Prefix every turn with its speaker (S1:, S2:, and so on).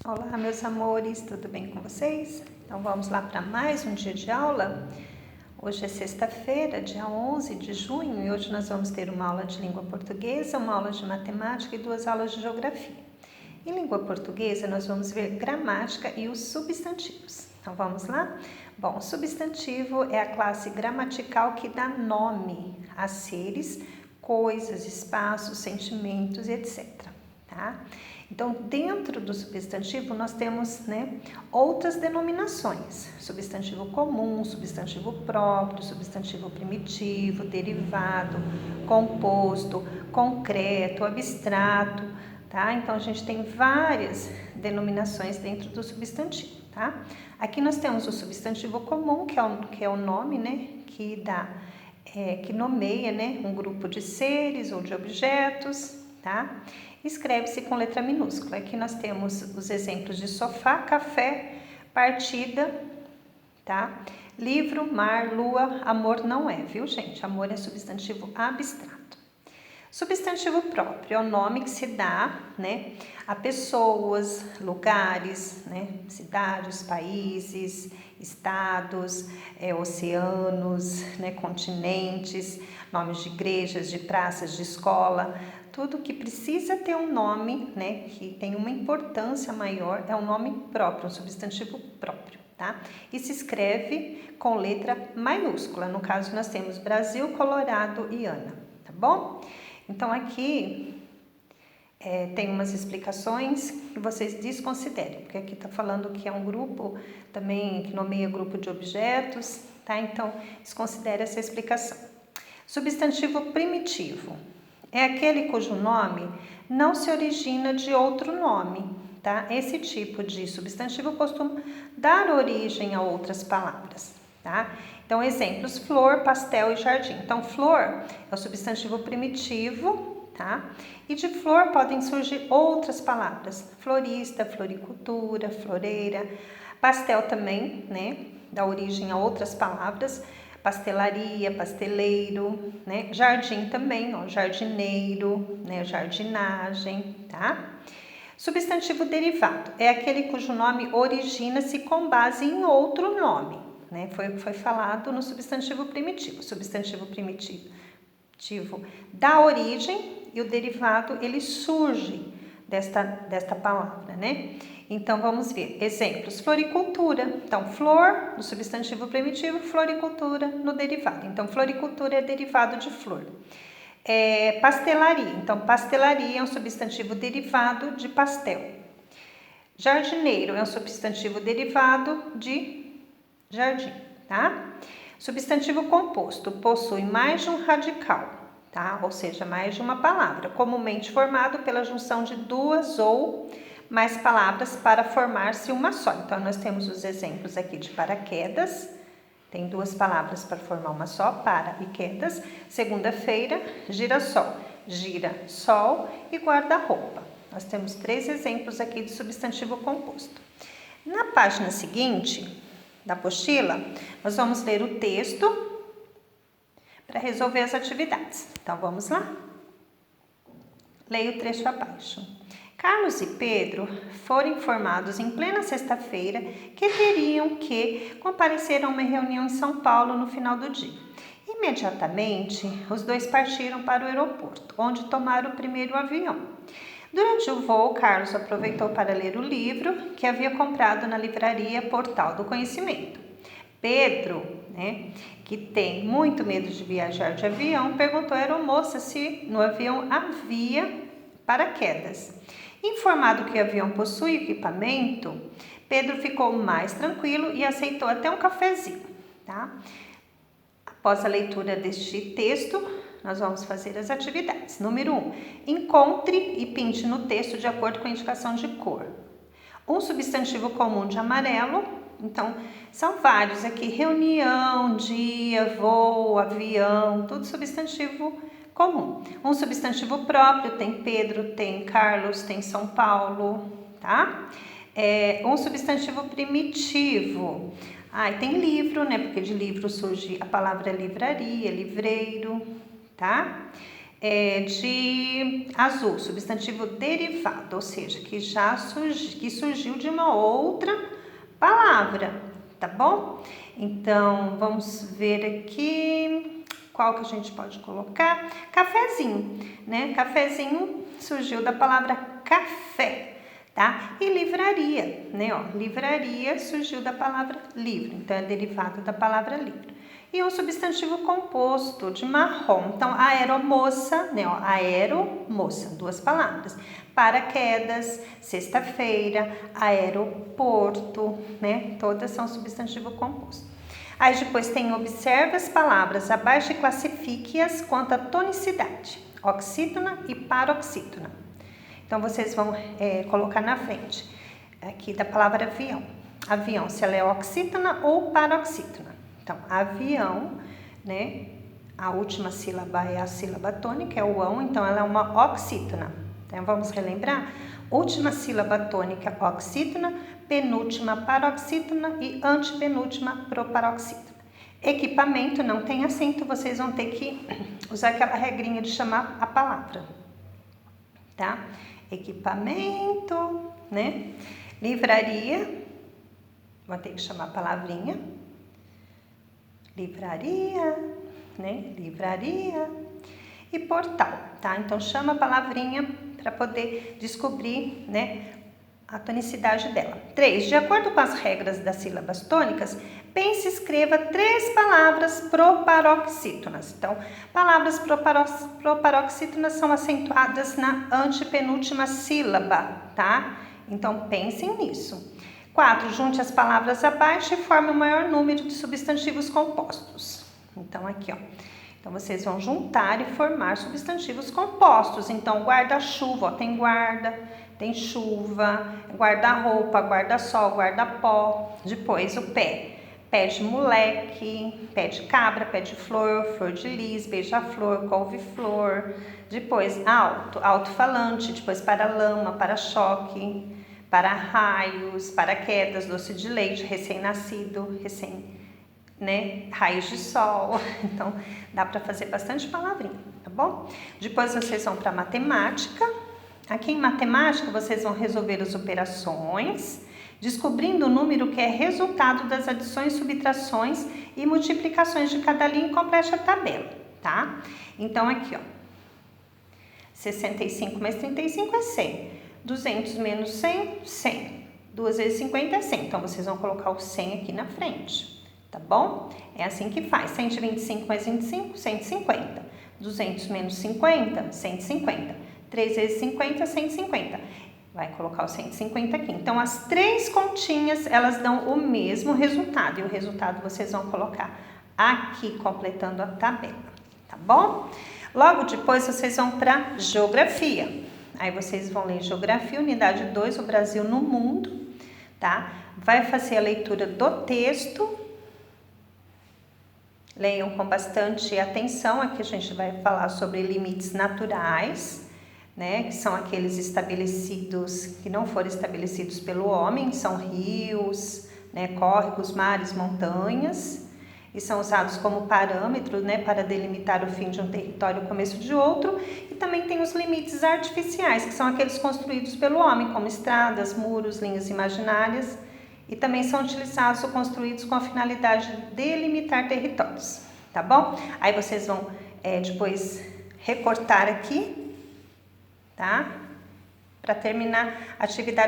S1: Olá, meus amores, tudo bem com vocês? Então vamos lá para mais um dia de aula. Hoje é sexta-feira, dia 11 de junho, e hoje nós vamos ter uma aula de língua portuguesa, uma aula de matemática e 2 aulas de geografia. Em língua portuguesa, nós vamos ver gramática e os substantivos. Então vamos lá? Bom, o substantivo é a classe gramatical que dá nome a seres, coisas, espaços, sentimentos, etc. Tá? Então, dentro do substantivo, nós temos outras denominações. Substantivo comum, substantivo próprio, substantivo primitivo, derivado, composto, concreto, abstrato, tá? Então, a gente tem várias denominações dentro do substantivo, tá? Aqui nós temos o substantivo comum, que é o nome, que nomeia, um grupo de seres ou de objetos, tá? Escreve-se com letra minúscula. Aqui nós temos os exemplos de sofá, café, partida, tá? Livro, mar, lua, amor não é, viu, gente? Amor é substantivo abstrato. Substantivo próprio é o nome que se dá, a pessoas, lugares, cidades, países, estados, oceanos, continentes, nomes de igrejas, de praças, de escola. Tudo que precisa ter um nome, que tem uma importância maior, é um nome próprio, um substantivo próprio, tá? E se escreve com letra maiúscula. No caso, nós temos Brasil, Colorado e Ana, tá bom? Então, aqui tem umas explicações que vocês desconsiderem, porque aqui está falando que é um grupo também que nomeia grupo de objetos, tá? Então, desconsidere essa explicação. Substantivo primitivo é aquele cujo nome não se origina de outro nome, tá? Esse tipo de substantivo costuma dar origem a outras palavras, tá? Então, exemplos: flor, pastel e jardim. Então, flor é o substantivo primitivo, tá? E de flor podem surgir outras palavras: florista, floricultura, floreira. Pastel também, dá origem a outras palavras: pastelaria, pasteleiro, Jardim também, jardineiro, jardinagem, tá? Substantivo derivado é aquele cujo nome origina-se com base em outro nome, Foi falado no substantivo primitivo. O substantivo primitivo dá origem e o derivado ele surge desta palavra, Então, vamos ver exemplos: floricultura. Então, flor no substantivo primitivo, floricultura no derivado. Então, floricultura é derivado de flor. Pastelaria. Então, pastelaria é um substantivo derivado de pastel. Jardineiro é um substantivo derivado de jardim, tá? Substantivo composto possui mais de um radical, tá? Ou seja, mais de uma palavra, comumente formado pela junção de duas ou mais palavras para formar-se uma só. Então, nós temos os exemplos aqui de paraquedas, tem 2 palavras para formar uma só, para e quedas. Segunda-feira, girassol, gira, sol e guarda-roupa. Nós temos 3 exemplos aqui de substantivo composto. Na página seguinte da apostila, nós vamos ler o texto para resolver as atividades. Então, vamos lá? Leia o trecho abaixo. Carlos e Pedro foram informados em plena sexta-feira que teriam que comparecer a uma reunião em São Paulo no final do dia. Imediatamente, os 2 partiram para o aeroporto, onde tomaram o primeiro avião. Durante o voo, Carlos aproveitou para ler o livro que havia comprado na livraria Portal do Conhecimento. Pedro, que tem muito medo de viajar de avião, perguntou à aeromoça se no avião havia paraquedas. Informado que o avião possui equipamento, Pedro ficou mais tranquilo e aceitou até um cafezinho, tá? Após a leitura deste texto, nós vamos fazer as atividades. Número 1. Encontre e pinte no texto de acordo com a indicação de cor. Um substantivo comum de amarelo. Então, são vários aqui: reunião, dia, voo, avião, tudo substantivo comum. Um substantivo próprio, tem Pedro, tem Carlos, tem São Paulo, tá? Um substantivo primitivo. E tem livro, Porque de livro surge a palavra livraria, livreiro, tá? de azul, substantivo derivado, ou seja, que surgiu de uma outra palavra, tá bom? Então, vamos ver aqui qual que a gente pode colocar. Cafezinho, né? Cafezinho surgiu da palavra café, tá? E livraria, né? Ó, livraria surgiu da palavra livro, então é derivado da palavra livro. E um substantivo composto de marrom, então aeromoça, né? Ó, aeromoça, duas palavras. Paraquedas, sexta-feira, aeroporto, né? Todas são substantivo composto. Aí depois tem observe as palavras abaixo e classifique-as quanto à tonicidade, oxítona e paroxítona. Então, vocês vão colocar na frente aqui da palavra avião. Avião, se ela é oxítona ou paroxítona. Então, avião, né? A última sílaba é a sílaba tônica, é o ão, então ela é uma oxítona. Então, vamos relembrar? Última sílaba tônica, oxítona, penúltima, paroxítona e antepenúltima, proparoxítona. Equipamento, não tem acento, vocês vão ter que usar aquela regrinha de chamar a palavra, tá? Equipamento, né? Livraria, vou ter que chamar a palavrinha. Livraria, né? Livraria. E portal, tá? Então, chama a palavrinha para poder descobrir, né, a tonicidade dela. 3. De acordo com as regras das sílabas tônicas, pense e escreva 3 palavras proparoxítonas. Então, palavras proparoxítonas são acentuadas na antepenúltima sílaba, tá? Então, pensem nisso. 4. Junte as palavras abaixo e forme o maior número de substantivos compostos. Então, aqui, ó. Então, vocês vão juntar e formar substantivos compostos. Então, guarda-chuva, ó, tem guarda, tem chuva, guarda-roupa, guarda-sol, guarda-pó. Depois, o pé. Pé de moleque, pé de cabra, pé de flor, flor de lis, beija-flor, couve-flor. Depois, alto, alto-falante. Depois, para-lama, para-choque, para-raios, paraquedas, doce de leite, recém-nascido, né? Raios de sol. Então, dá para fazer bastante palavrinha, tá bom? Depois vocês vão para matemática. Aqui em matemática, vocês vão resolver as operações, descobrindo o número que é resultado das adições, subtrações e multiplicações de cada linha e complete a tabela, tá? Então, aqui, ó. 65 mais 35 é 100. 200 menos 100, 100. 2 vezes 50 é 100. Então, vocês vão colocar o 100 aqui na frente. Tá bom? É assim que faz. 125 mais 25, 150. 200 menos 50, 150. 3 vezes 50, 150. Vai colocar o 150 aqui. Então, as 3 continhas, elas dão o mesmo resultado. E o resultado vocês vão colocar aqui, completando a tabela. Tá bom? Logo depois, vocês vão para geografia. Aí, vocês vão ler geografia, unidade 2, o Brasil no mundo. Tá? Vai fazer a leitura do texto. Leiam com bastante atenção, aqui a gente vai falar sobre limites naturais, né, que são aqueles estabelecidos, que não foram estabelecidos pelo homem, são rios, né, córregos, mares, montanhas, e são usados como parâmetro, né, para delimitar o fim de um território e o começo de outro, e também tem os limites artificiais, que são aqueles construídos pelo homem, como estradas, muros, linhas imaginárias, e também são utilizados ou construídos com a finalidade de delimitar territórios, tá bom? Aí vocês vão depois recortar aqui, tá? Para terminar a atividade.